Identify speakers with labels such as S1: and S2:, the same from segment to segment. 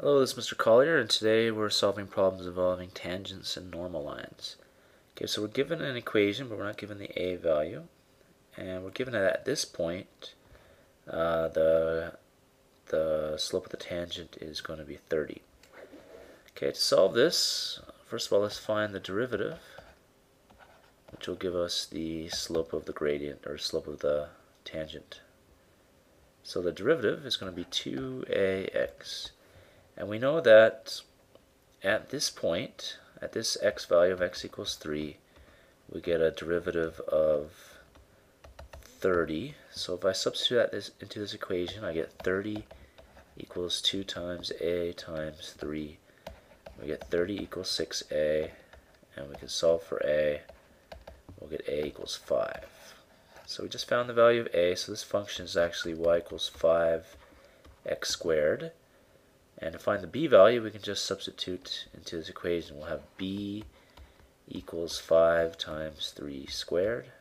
S1: Hello, this is Mr. Collier, and today we're solving problems involving tangents and normal lines. Okay, so we're given an equation, but we're not given the a value, and we're given that at this point the slope of the tangent is going to be 30. Okay, to solve this, first of all, let's find the derivative, which will give us the slope of the gradient, or slope of the tangent. So the derivative is going to be 2ax. And we know that at this point, at this x value of x equals 3, we get a derivative of 30. So if I substitute that into this equation, I get 30 equals 2 times a times 3. We get 30 equals 6a, and we can solve for a. We'll get a equals 5. So we just found the value of a, so this function is actually y equals 5x squared. And to find the b value, we can just substitute into this equation. We'll have b equals 5 times 3 squared.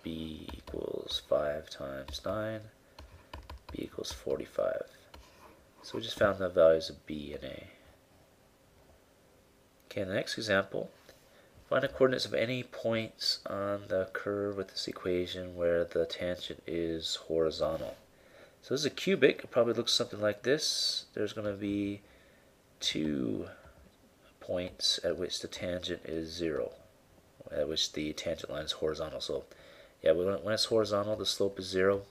S1: B equals 5 times 9. B equals 45. So we just found the values of b and a. Okay, in the next example, find the coordinates of any points on the curve with this equation where the tangent is horizontal. So this is a cubic. It probably looks something like this. There's going to be 2 points at which the tangent is 0, at which the tangent line is horizontal. So yeah, when it's horizontal, the slope is 0.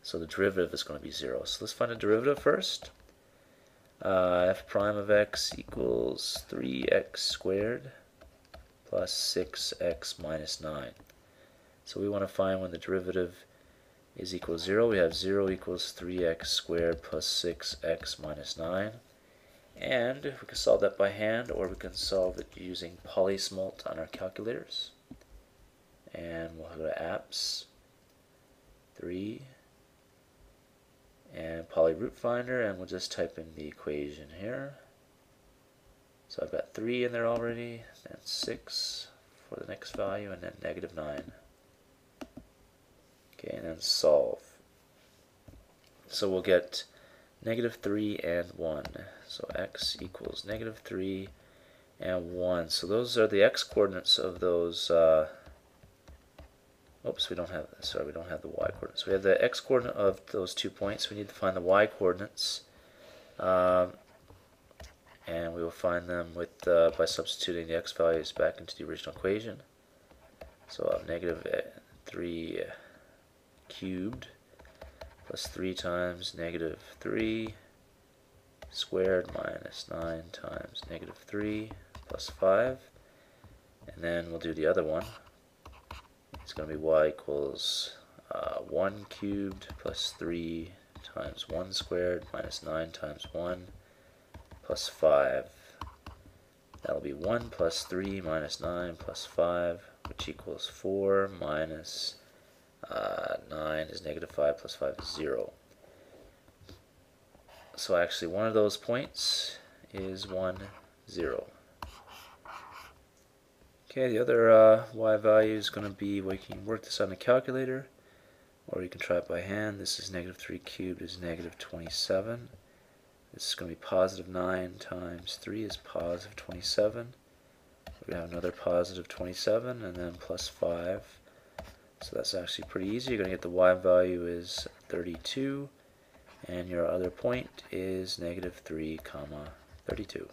S1: So the derivative is going to be 0. So let's find a derivative first. F prime of x equals 3x squared plus 6x minus 9. So we want to find when the derivative is equal to 0. We have 0 equals 3x squared plus 6x minus 9. And we can solve that by hand, or we can solve it using polysmalt on our calculators. And we'll go to apps, 3, and poly root finder, and we'll just type in the equation here. So I've got 3 in there already, then 6 for the next value, and then negative 9. Okay, and then solve. So we'll get negative 3 and 1. So x equals negative 3 and 1. So those are the x coordinates of those. Oops, we don't have. Sorry, we don't have the y coordinates. We have the x coordinate of those 2 points. We need to find the y coordinates, and we will find them with by substituting the x values back into the original equation. So I'll have negative 3 cubed plus 3 times negative 3 squared minus 9 times negative 3 plus 5. And then we'll do the other one. It's going to be y equals 1 cubed plus 3 times 1 squared minus 9 times 1 plus 5. That'll be 1 plus 3 minus 9 plus 5, which equals 4 minus 9 is negative 5 plus 5 is 0. So actually one of those points is 1, 0. Okay, the other y value is going to be, well, you can work this on the calculator, or you can try it by hand. This is negative 3 cubed is negative 27. This is going to be positive 9 times 3 is positive 27. We have another positive 27, and then plus 5. So that's actually pretty easy. You're going to get the y value is 32, and your other point is negative 3, 32.